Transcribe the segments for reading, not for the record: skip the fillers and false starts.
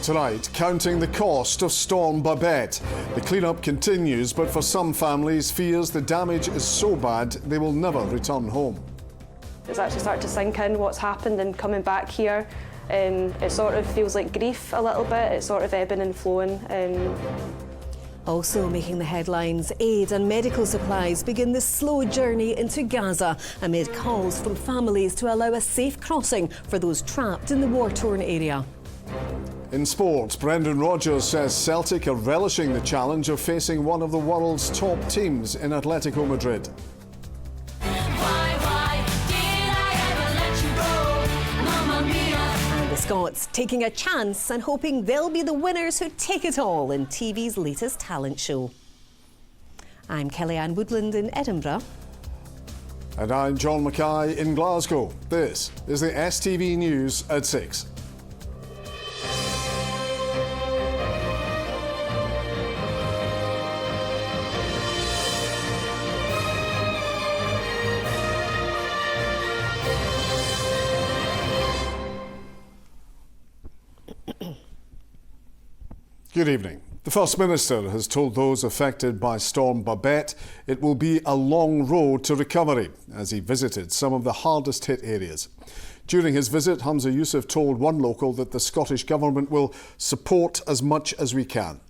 Tonight, counting the cost of Storm Babette. The clean-up continues, but for some families, fears the damage is so bad they will never return home. It's actually started to sink in what's happened, and coming back here, it sort of feels like grief a little bit. It's sort of ebbing and flowing. Also making the headlines, aid and medical supplies begin the slow journey into Gaza amid calls from families to allow a safe crossing for those trapped in the war-torn area. In sport, Brendan Rodgers says Celtic are relishing the challenge of facing one of the world's top teams in Atletico Madrid. And the Scots taking a chance and hoping they'll be the winners who take it all in TV's latest talent show. I'm Kellyanne Woodland in Edinburgh. And I'm John Mackay in Glasgow. This is the STV News at 6. Good evening. The First Minister has told those affected by Storm Babette it will be a long road to recovery as he visited some of the hardest hit areas. During his visit, Humza Yousaf told one local that the Scottish Government will support as much as we can.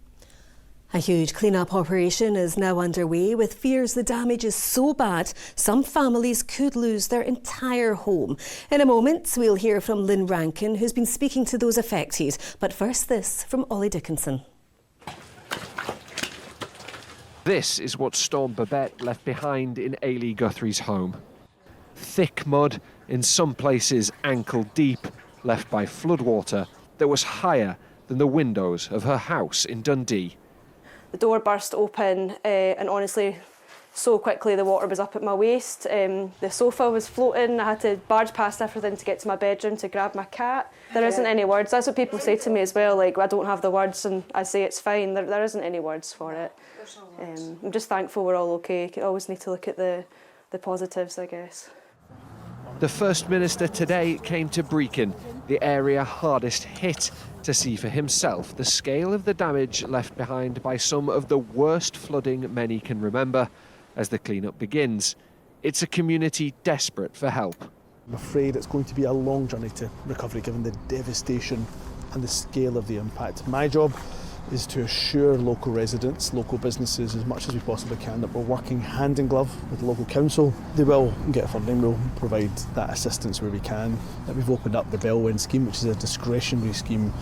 A huge clean-up operation is now underway with fears the damage is so bad some families could lose their entire home. In a moment, we'll hear from Lynn Rankin, who's been speaking to those affected. But first, this from Ollie Dickinson. This is what Storm Babette left behind in Ailey Guthrie's home. Thick mud, in some places ankle deep, left by floodwater that was higher than the windows of her house in Dundee. The door burst open and honestly, so quickly the water was up at my waist. The sofa was floating. I had to barge past everything to get to my bedroom to grab my cat. There isn't any words. That's what people say to me as well, like, I don't have the words, and I say it's fine. There isn't any words for it. I'm just thankful we're all okay. You always need to look at the positives, I guess. The First Minister today came to Brecon, the area hardest hit, to see for himself the scale of the damage left behind by some of the worst flooding many can remember. As the clean-up begins, it's a community desperate for help. I'm afraid it's going to be a long journey to recovery given the devastation and the scale of the impact. My job is to assure local residents, local businesses, as much as we possibly can, that we're working hand in glove with the local council. They will get funding, we'll provide that assistance where we can. We've opened up the Bellwind scheme, which is a discretionary scheme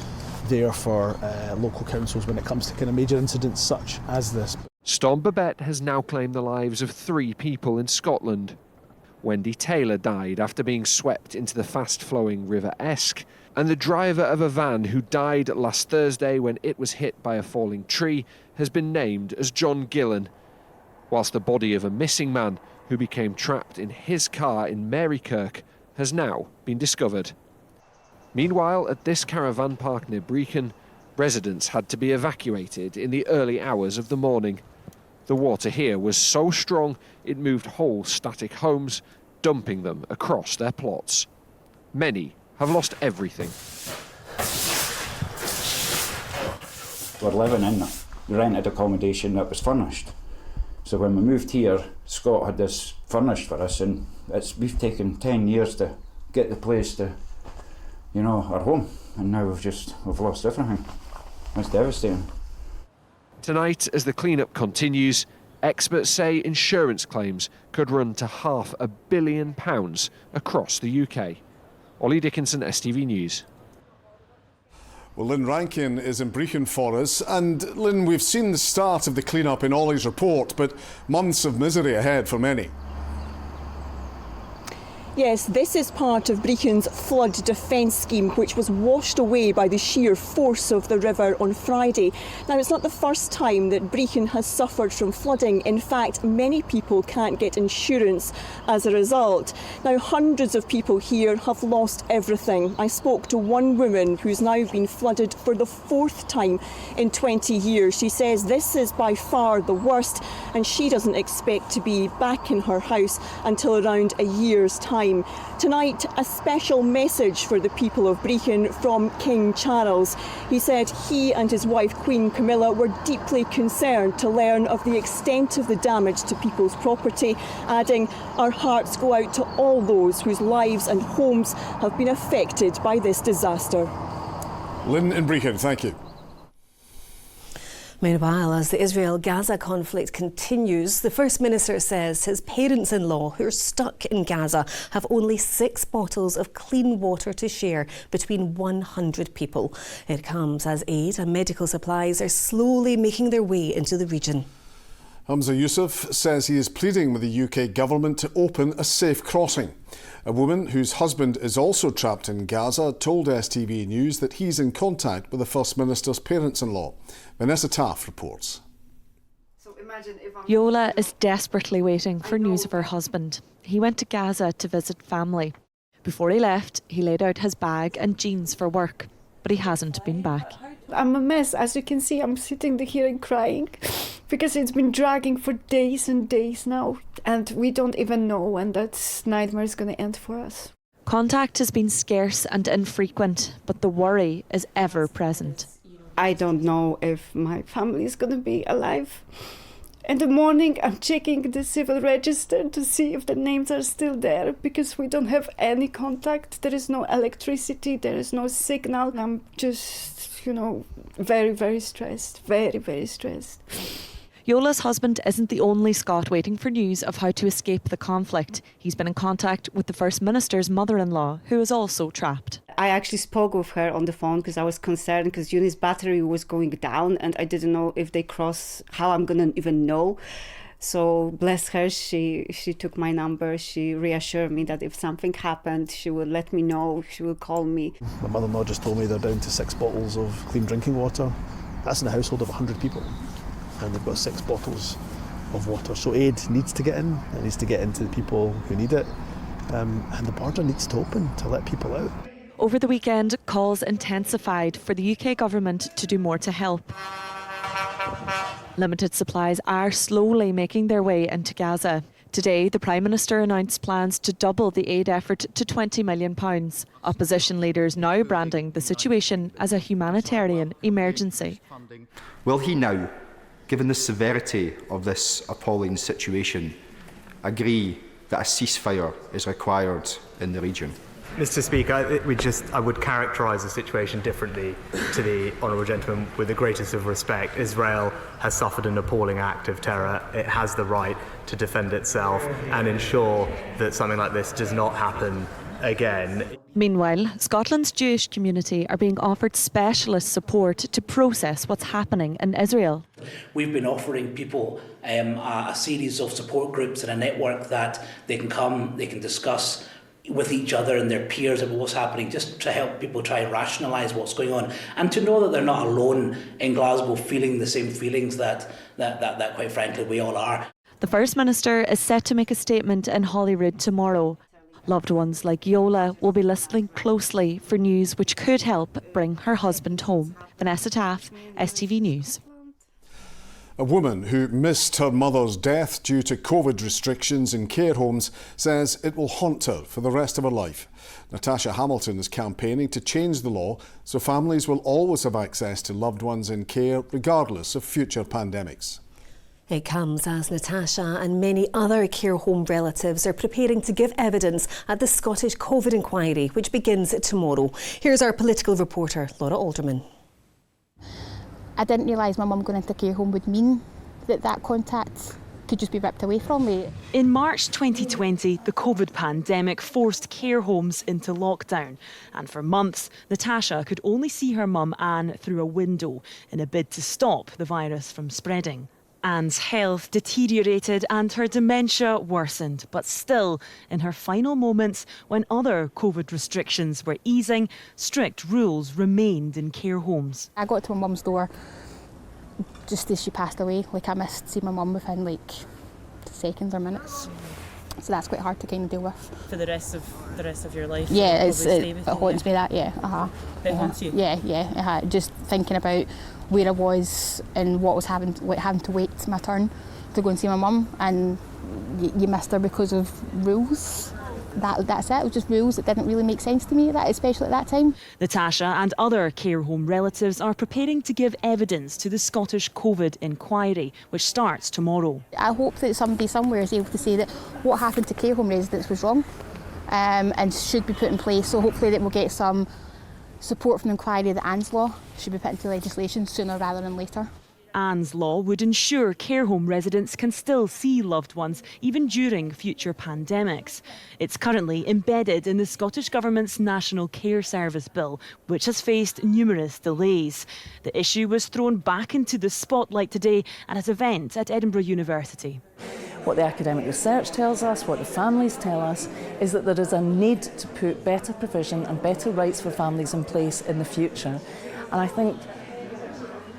there for local councils when it comes to kind of major incidents such as this. Storm Babette has now claimed the lives of 3 people in Scotland. Wendy Taylor died after being swept into the fast-flowing River Esk, and the driver of a van who died last Thursday when it was hit by a falling tree has been named as John Gillan, whilst the body of a missing man who became trapped in his car in Marykirk has now been discovered. Meanwhile, at this caravan park near Brecon, residents had to be evacuated in the early hours of the morning. The water here was so strong it moved whole static homes, dumping them across their plots. Many have lost everything. We're living in rented accommodation that was furnished. So when we moved here, Scott had this furnished for us, and we've taken 10 years to get the place to, our home, and now we've lost everything. It's devastating. Tonight, as the clean-up continues, experts say insurance claims could run to £500 million across the UK. Ollie Dickinson, STV News. Well, Lynn Rankin is in Brecon for us. And Lynn, we've seen the start of the clean-up in Ollie's report, but months of misery ahead for many. Yes, this is part of Brecon's flood defence scheme, which was washed away by the sheer force of the river on Friday. Now, it's not the first time that Brecon has suffered from flooding. In fact, many people can't get insurance as a result. Now, hundreds of people here have lost everything. I spoke to one woman who's now been flooded for the 4th time in 20 years. She says this is by far the worst, and she doesn't expect to be back in her house until around a year's time. time. Tonight, a special message for the people of Brechin from King Charles. He said he and his wife, Queen Camilla, were deeply concerned to learn of the extent of the damage to people's property, adding, "Our hearts go out to all those whose lives and homes have been affected by this disaster." Lynn in Brechin, thank you. Meanwhile, as the Israel-Gaza conflict continues, the First Minister says his parents-in-law, who are stuck in Gaza, have only 6 bottles of clean water to share between 100 people. It comes as aid and medical supplies are slowly making their way into the region. Hamza Yusuf says he is pleading with the UK government to open a safe crossing. A woman whose husband is also trapped in Gaza told STV News that he's in contact with the First Minister's parents-in-law. Vanessa Taff reports. Yola is desperately waiting for news of her husband. He went to Gaza to visit family. Before he left, he laid out his bag and jeans for work, but he hasn't been back. I'm a mess. As you can see, I'm sitting here and crying because it's been dragging for days and days now, and we don't even know when that nightmare is going to end for us. Contact has been scarce and infrequent, but the worry is ever present. I don't know if my family is going to be alive. In the morning, I'm checking the civil register to see if the names are still there, because we don't have any contact. There is no electricity, there is no signal. I'm just, very, very stressed, very, very stressed. Yola's husband isn't the only Scot waiting for news of how to escape the conflict. He's been in contact with the First Minister's mother-in-law, who is also trapped. I actually spoke with her on the phone because I was concerned because Eunice's battery was going down and I didn't know if they cross, how I'm going to even know. So bless her, she took my number. She reassured me that if something happened, she would let me know, she would call me. My mother-in-law just told me they're down to 6 bottles of clean drinking water. That's in a household of 100 people. And they've got 6 bottles of water. So aid needs to get in. It needs to get into the people who need it. And the border needs to open to let people out. Over the weekend, calls intensified for the UK government to do more to help. Limited supplies are slowly making their way into Gaza. Today, the Prime Minister announced plans to double the aid effort to £20 million. Opposition leaders now branding the situation as a humanitarian emergency. Will he now, given the severity of this appalling situation, agree that a ceasefire is required in the region? Mr. Speaker, I would characterise the situation differently to the honourable gentleman with the greatest of respect. Israel has suffered an appalling act of terror. It has the right to defend itself and ensure that something like this does not happen again. Meanwhile, Scotland's Jewish community are being offered specialist support to process what's happening in Israel. We've been offering people a series of support groups and a network that they can come, they can discuss with each other and their peers about what's happening, just to help people try and rationalise what's going on and to know that they're not alone in Glasgow feeling the same feelings that quite frankly we all are. The First Minister is set to make a statement in Holyrood tomorrow. Loved ones like Yola will be listening closely for news which could help bring her husband home. Vanessa Taff, STV News. A woman who missed her mother's death due to COVID restrictions in care homes says it will haunt her for the rest of her life. Natasha Hamilton is campaigning to change the law so families will always have access to loved ones in care regardless of future pandemics. It comes as Natasha and many other care home relatives are preparing to give evidence at the Scottish COVID inquiry, which begins tomorrow. Here's our political reporter, Laura Alderman. I didn't realise my mum going into care home would mean that contact could just be ripped away from me. In March 2020, the COVID pandemic forced care homes into lockdown. And for months, Natasha could only see her mum Anne through a window in a bid to stop the virus from spreading. Anne's health deteriorated and her dementia worsened, but still, in her final moments, when other COVID restrictions were easing, strict rules remained in care homes. I got to my mum's door just as she passed away. I missed seeing my mum within seconds or minutes. So that's quite hard to kind of deal with. For the rest of your life? Yeah, it haunts me that, yeah. It haunts you? Yeah. Just thinking about where I was and what was having to wait my turn to go and see my mum, and you missed her because of rules. That's it. It was just rules that didn't really make sense to me, especially at that time. Natasha and other care home relatives are preparing to give evidence to the Scottish COVID inquiry, which starts tomorrow. I hope that somebody somewhere is able to say that what happened to care home residents was wrong and should be put in place. So hopefully that we'll get some support from the inquiry that Anne's Law should be put into legislation sooner rather than later. Anne's Law would ensure care home residents can still see loved ones even during future pandemics. It's currently embedded in the Scottish Government's National Care Service Bill, which has faced numerous delays. The issue was thrown back into the spotlight today at an event at Edinburgh University. What the academic research tells us, what the families tell us, is that there is a need to put better provision and better rights for families in place in the future. And I think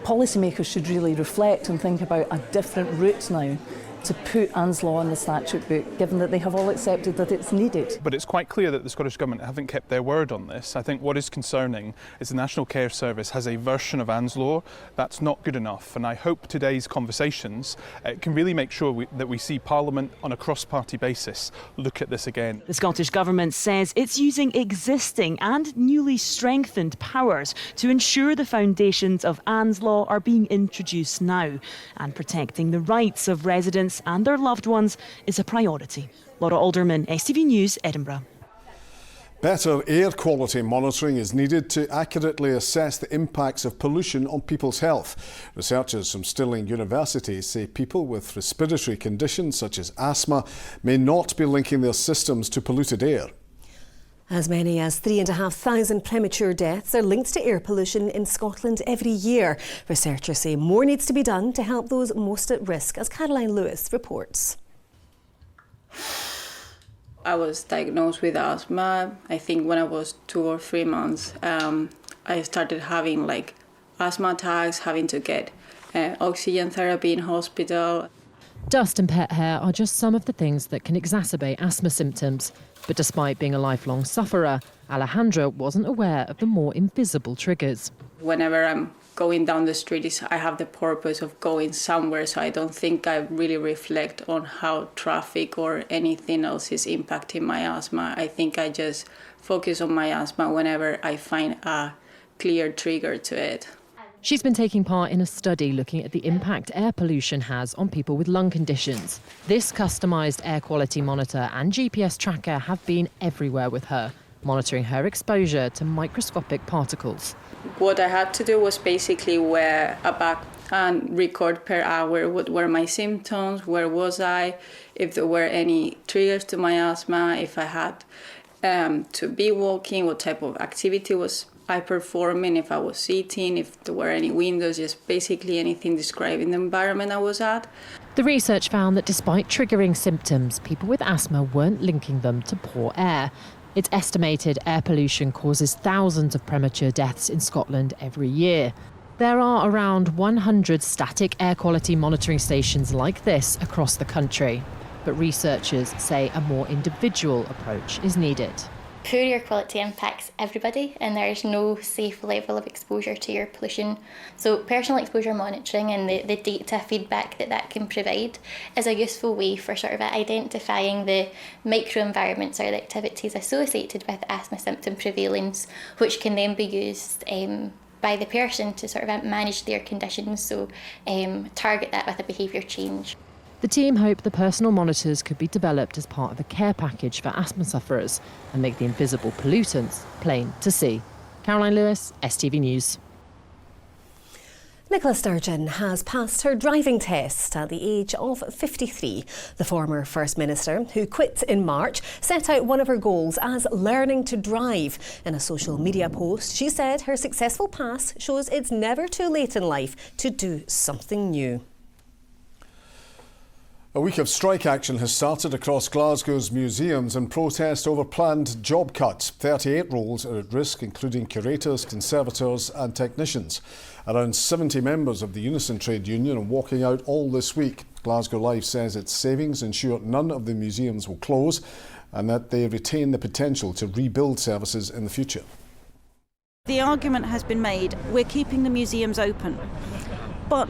policymakers should really reflect and think about a different route now to put Anne's Law in the statute book, given that they have all accepted that it's needed. But it's quite clear that the Scottish Government haven't kept their word on this. I think what is concerning is the National Care Service has a version of Anne's Law that's not good enough, and I hope today's conversations can really make sure that we see Parliament on a cross-party basis look at this again. The Scottish Government says it's using existing and newly strengthened powers to ensure the foundations of Anne's Law are being introduced now, and protecting the rights of residents and their loved ones is a priority. Laura Alderman, STV News, Edinburgh. Better air quality monitoring is needed to accurately assess the impacts of pollution on people's health. Researchers from Stirling University say people with respiratory conditions such as asthma may not be linking their systems to polluted air. As many as 3,500 premature deaths are linked to air pollution in Scotland every year. Researchers say more needs to be done to help those most at risk, as Caroline Lewis reports. I was diagnosed with asthma, I think when I was 2 or 3 months. I started having asthma attacks, having to get oxygen therapy in hospital. Dust and pet hair are just some of the things that can exacerbate asthma symptoms. But despite being a lifelong sufferer, Alejandra wasn't aware of the more invisible triggers. Whenever I'm going down the street, I have the purpose of going somewhere, so I don't think I really reflect on how traffic or anything else is impacting my asthma. I think I just focus on my asthma whenever I find a clear trigger to it. She's been taking part in a study looking at the impact air pollution has on people with lung conditions. This customised air quality monitor and GPS tracker have been everywhere with her, monitoring her exposure to microscopic particles. What I had to do was basically wear a bag and record per hour what were my symptoms, where was I, if there were any triggers to my asthma, if I had to be walking, what type of activity was I performing, if I was sitting, if there were any windows, just basically anything describing the environment I was at. The research found that despite triggering symptoms, people with asthma weren't linking them to poor air. It's estimated air pollution causes thousands of premature deaths in Scotland every year. There are around 100 static air quality monitoring stations like this across the country. But researchers say a more individual approach is needed. Poor air quality impacts everybody, and there is no safe level of exposure to air pollution. So personal exposure monitoring and the data feedback that can provide is a useful way for sort of identifying the microenvironments or the activities associated with asthma symptom prevalence, which can then be used by the person to sort of manage their conditions, so target that with a behaviour change. The team hope the personal monitors could be developed as part of a care package for asthma sufferers and make the invisible pollutants plain to see. Caroline Lewis, STV News. Nicola Sturgeon has passed her driving test at the age of 53. The former First Minister, who quit in March, set out one of her goals as learning to drive. In a social media post, she said her successful pass shows it's never too late in life to do something new. A week of strike action has started across Glasgow's museums in protest over planned job cuts. 38 roles are at risk, including curators, conservators and technicians. Around 70 members of the Unison Trade Union are walking out all this week. Glasgow Life says its savings ensure none of the museums will close and that they retain the potential to rebuild services in the future. The argument has been made, we're keeping the museums open, but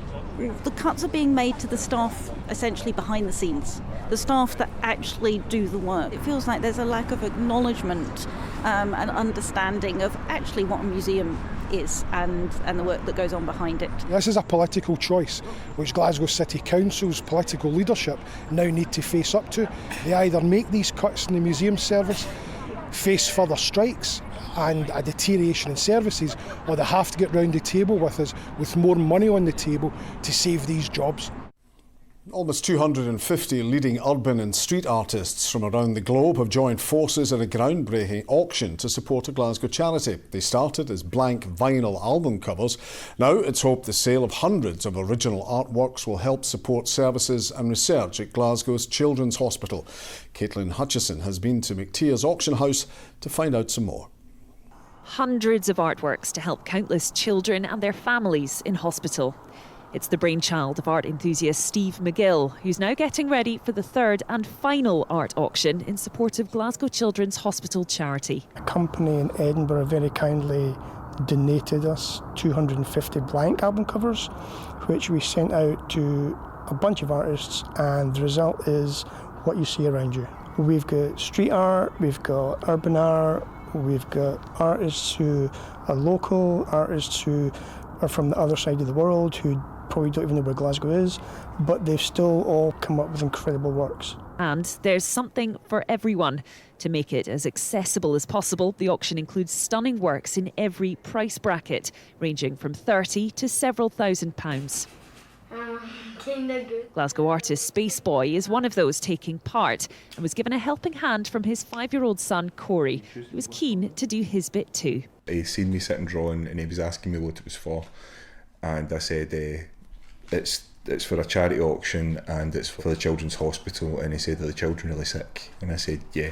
the cuts are being made to the staff essentially behind the scenes. the staff that actually do the work. It feels like there's a lack of acknowledgement and understanding of actually what a museum is and the work that goes on behind it. This is a political choice which Glasgow City Council's political leadership now need to face up to. They either make these cuts in the museum service, face further strikes and a deterioration in services, or they have to get round the table with us with more money on the table to save these jobs. Almost 250 leading urban and street artists from around the globe have joined forces in a groundbreaking auction to support a Glasgow charity. They started as blank vinyl album covers. Now it's hoped the sale of hundreds of original artworks will help support services and research at Glasgow's Children's Hospital. Caitlin Hutchison has been to McTeer's auction house to find out some more. Hundreds of artworks to help countless children and their families in hospital. It's the brainchild of art enthusiast Steve McGill, who's now getting ready for the third and final art auction in support of Glasgow Children's Hospital charity. A company in Edinburgh very kindly donated us 250 blank album covers, which we sent out to a bunch of artists, and the result is what you see around you. We've got street art, we've got urban art, we've got artists who are local, artists who are from the other side of the world, who probably don't even know where Glasgow is, but they've still all come up with incredible works. And there's something for everyone. To make it as accessible as possible, the auction includes stunning works in every price bracket, ranging from £30 to several £1,000s. Glasgow artist Space Boy is one of those taking part and was given a helping hand from his 5-year-old son Corey, who was keen to do his bit too. He seen me sitting drawing and he was asking me what it was for, and I said it's for a charity auction and it's for the Children's Hospital, and he said, are the children really sick? And I said yeah,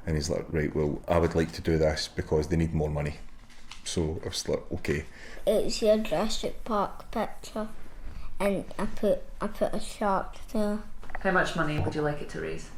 and he's like, right, well I would like to do this because they need more money. So I was like, okay. It's your Jurassic Park picture. And I put a shark there. How much money would you like it to raise?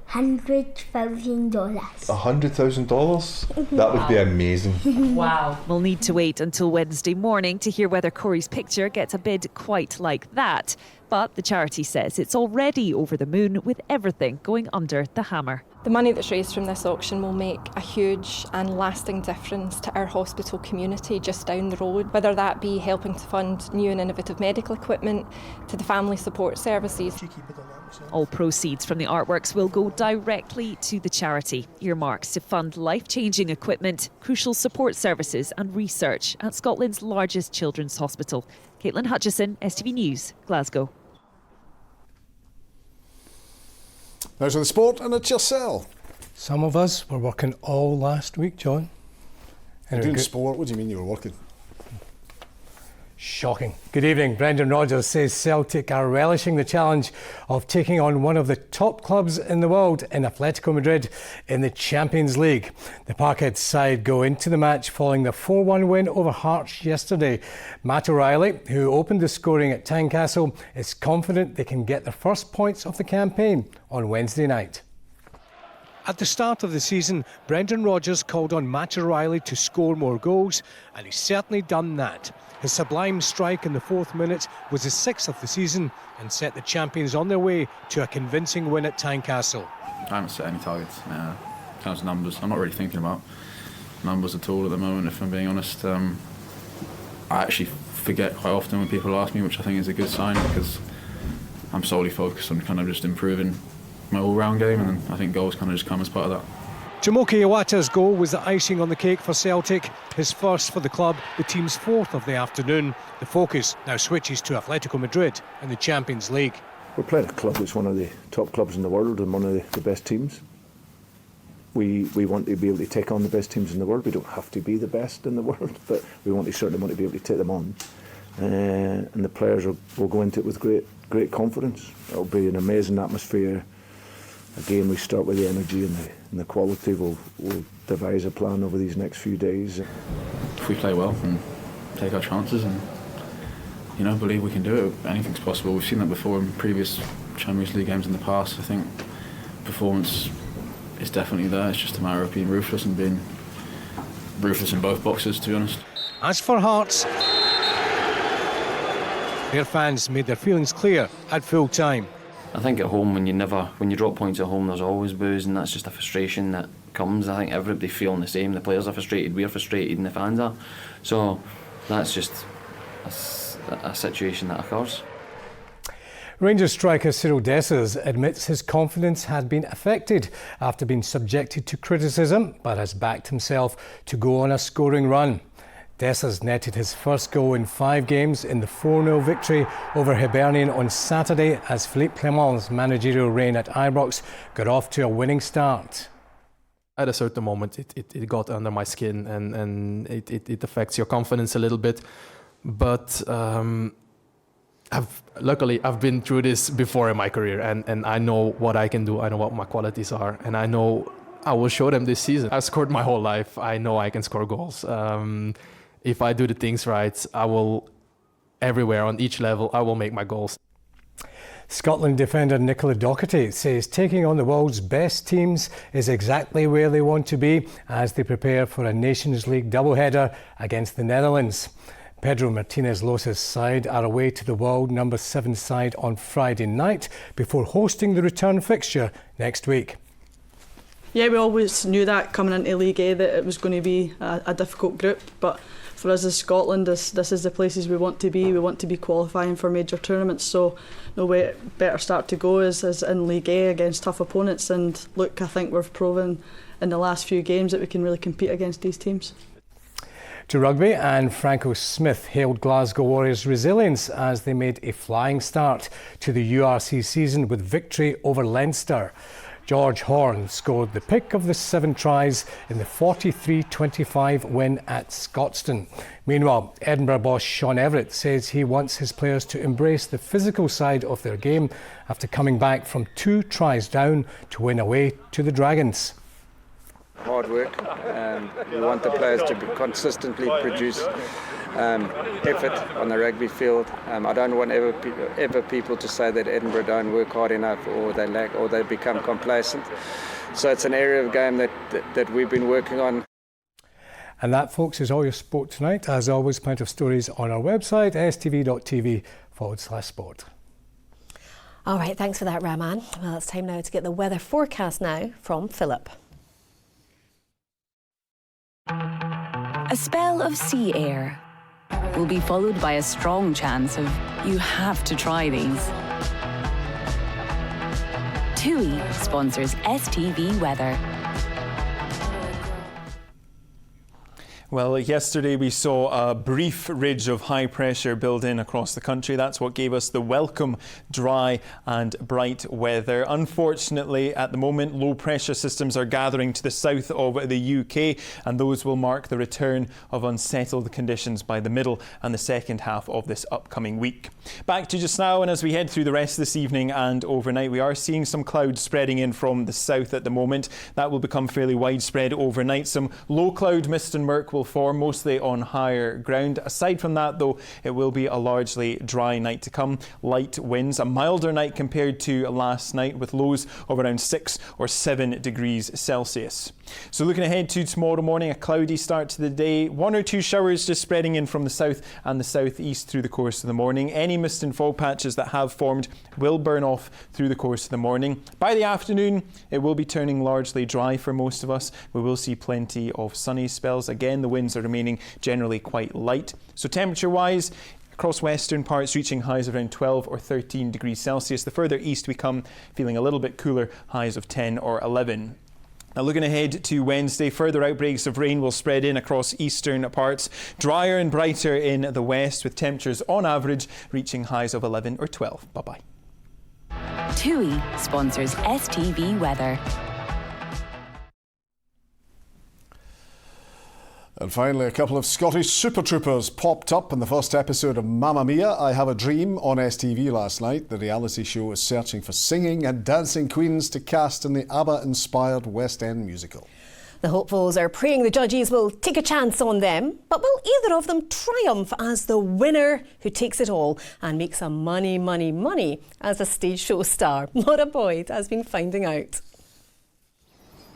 $100,000. $100,000? That would be amazing. Wow. We'll need to wait until Wednesday morning to hear whether Corey's picture gets a bid quite like that. But the charity says it's already over the moon with everything going under the hammer. The money that's raised from this auction will make a huge and lasting difference to our hospital community just down the road, whether that be helping to fund new and innovative medical equipment to the family support services. All proceeds from the artworks will go directly to the charity, earmarked to fund life-changing equipment, crucial support services and research at Scotland's largest children's hospital. Caitlin Hutchison, STV News, Glasgow. Now to the sport, and it's yourself. Some of us were working all last week, John. You're doing sport? What do you mean you were working? Shocking. Good evening. Brendan Rodgers says Celtic are relishing the challenge of taking on one of the top clubs in the world in Atletico Madrid in the Champions League. The Parkhead side go into the match following the 4-1 win over Hearts yesterday. Matt O'Reilly, who opened the scoring at Tynecastle, is confident they can get the first points of the campaign on Wednesday night. At the start of the season, Brendan Rodgers called on Matt O'Reilly to score more goals, and he's certainly done that. His sublime strike in the 4th minute was his 6th of the season and set the champions on their way to a convincing win at Tynecastle. I haven't set any targets. In terms of numbers, I'm not really thinking about numbers at all at the moment, if I'm being honest. I actually forget quite often when people ask me, which I think is a good sign, because I'm solely focused on kind of just improving my all-round game, and I think goals kind of just come as part of that. Tomoki Iwata's goal was the icing on the cake for Celtic, his first for the club, the team's 4th of the afternoon. The focus now switches to Atletico Madrid in the Champions League. We're playing a club that's one of the top clubs in the world and one of the best teams. We want to be able to take on the best teams in the world. We don't have to be the best in the world, but we certainly want to be able to take them on. And the players will go into it with great confidence. It'll be an amazing atmosphere. Again, we start with the energy and the quality. We'll devise a plan over these next few days. If we play well and take our chances and believe we can do it, anything's possible. We've seen that before in previous Champions League games in the past. I think performance is definitely there. It's just a matter of being ruthless and being ruthless in both boxes, to be honest. As for Hearts, their fans made their feelings clear at full time. I think at home, when you drop points at home, there's always boos, and that's just a frustration that comes. I think everybody feeling the same. The players are frustrated, we're frustrated, and the fans are. So that's just a situation that occurs. Rangers striker Cyril Dessers admits his confidence had been affected after being subjected to criticism, but has backed himself to go on a scoring run. Dessers netted his first goal in 5 games in the 4-0 victory over Hibernian on Saturday as Philippe Clement's managerial reign at Ibrox got off to a winning start. At a certain moment it got under my skin and it affects your confidence a little bit. But I've been through this before in my career and I know what I can do, I know what my qualities are, and I know I will show them this season. I've scored my whole life, I know I can score goals. If I do the things right, I will, everywhere, on each level, I will make my goals. Scotland defender Nicola Docherty says taking on the world's best teams is exactly where they want to be as they prepare for a Nations League doubleheader against the Netherlands. Pedro Martinez-Los's side are away to the world number 7 side on Friday night before hosting the return fixture next week. Yeah, we always knew that coming into League A that it was going to be a difficult group, but for us as Scotland, this is the places we want to be. We want to be qualifying for major tournaments, so no way better start to go is in League A against tough opponents. And look, I think we've proven in the last few games that we can really compete against these teams. To rugby, and Franco Smith hailed Glasgow Warriors' resilience as they made a flying start to the URC season with victory over Leinster. George Horn scored the pick of the 7 tries in the 43-25 win at Scotstoun. Meanwhile, Edinburgh boss Sean Everett says he wants his players to embrace the physical side of their game after coming back from 2 tries down to win away to the Dragons. Hard work. We want the players to consistently produce effort on the rugby field. I don't want ever people to say that Edinburgh don't work hard enough or they lack or they become complacent. So it's an area of game that we've been working on. And that, folks, is all your sport tonight. As always, plenty of stories on our website, stv.tv/sport. All right, thanks for that, Rahman. Well, it's time now to get the weather forecast now from Philip. A spell of sea air will be followed by a strong chance of you have to try these. TUI sponsors STV Weather. Well, yesterday we saw a brief ridge of high pressure build in across the country. That's what gave us the welcome dry and bright weather. Unfortunately, at the moment, low pressure systems are gathering to the south of the UK, and those will mark the return of unsettled conditions by the middle and the second half of this upcoming week. Back to just now, and as we head through the rest of this evening and overnight, we are seeing some clouds spreading in from the south at the moment. That will become fairly widespread overnight. Some low cloud mist and murk will form mostly on higher ground. Aside from that, though, it will be a largely dry night to come. Light winds, a milder night compared to last night with lows of around 6 or 7 degrees Celsius. So looking ahead to tomorrow morning, a cloudy start to the day. 1 or 2 showers just spreading in from the south and the southeast through the course of the morning. Any mist and fog patches that have formed will burn off through the course of the morning. By the afternoon, it will be turning largely dry for most of us. We will see plenty of sunny spells. Again, the winds are remaining generally quite light. So temperature-wise, across western parts reaching highs of around 12 or 13 degrees Celsius. The further east we come, feeling a little bit cooler, highs of 10 or 11. Now looking ahead to Wednesday, further outbreaks of rain will spread in across eastern parts. Drier and brighter in the west, with temperatures on average reaching highs of 11 or 12. Bye-bye. TUI sponsors STV Weather. And finally, a couple of Scottish Super Troopers popped up in the first episode of Mamma Mia, I Have a Dream on STV last night. The reality show is searching for singing and dancing queens to cast in the ABBA-inspired West End musical. The hopefuls are praying the judges will take a chance on them, but will either of them triumph as the winner who takes it all and makes a money as a stage show star? Laura Boyd has been finding out.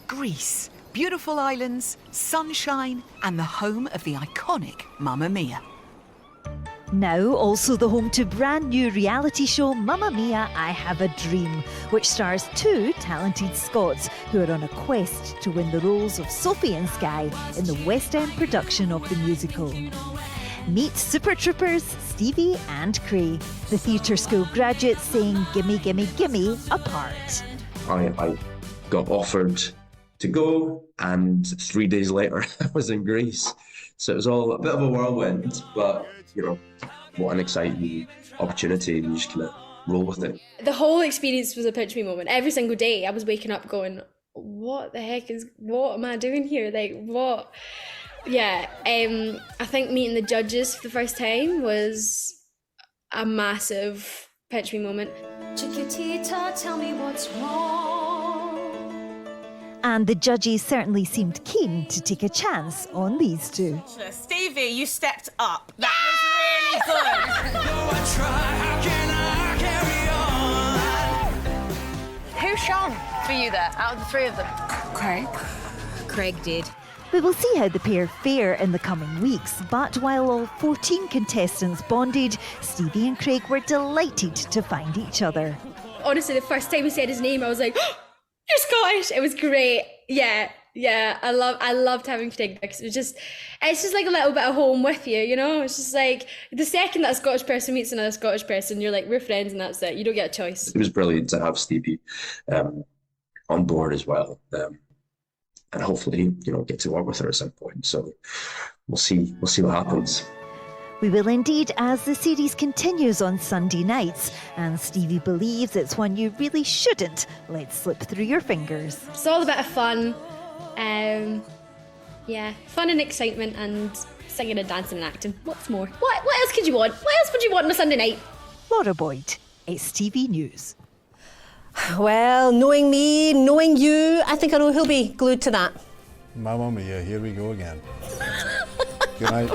Greece. Beautiful islands, sunshine, and the home of the iconic Mamma Mia. Now also the home to brand new reality show Mamma Mia, I Have a Dream, which stars two talented Scots who are on a quest to win the roles of Sophie and Skye in the West End production of the musical. Meet Super Troopers Stevie and Cray, the theatre school graduates saying gimme, gimme, gimme a part. I got offered to go, and 3 days later I was in Greece. So it was all a bit of a whirlwind, but you know, what an exciting opportunity, and you just kind of roll with it. The whole experience was a pinch me moment. Every single day I was waking up going, what am I doing here? Like, what? Yeah, I think meeting the judges for the first time was a massive pinch me moment. Chiquitita, tell me what's wrong. And the judges certainly seemed keen to take a chance on these two. Stevie, you stepped up. That was really good. Who shone for you there, out of the three of them? Craig did. We will see how the pair fare in the coming weeks, but while all 14 contestants bonded, Stevie and Craig were delighted to find each other. Honestly, the first time he said his name, I was like, oh, you're Scottish. It was great. Yeah. I loved having Craig because it's just like a little bit of home with you, you know? It's just like the second that a Scottish person meets another Scottish person, you're like, we're friends and that's it. You don't get a choice. It was brilliant to have Stevie on board as well. And hopefully, you know, get to work with her at some point. So we'll see what happens. We will indeed, as the series continues on Sunday nights, and Stevie believes it's one you really shouldn't let slip through your fingers. It's all a bit of fun. Fun and excitement and singing and dancing and acting. What's more? What else could you want? What else would you want on a Sunday night? Laura Boyd, STV News. Well, knowing me, knowing you, I think I know who'll be glued to that. Mamma Mia, here we go again. Good night.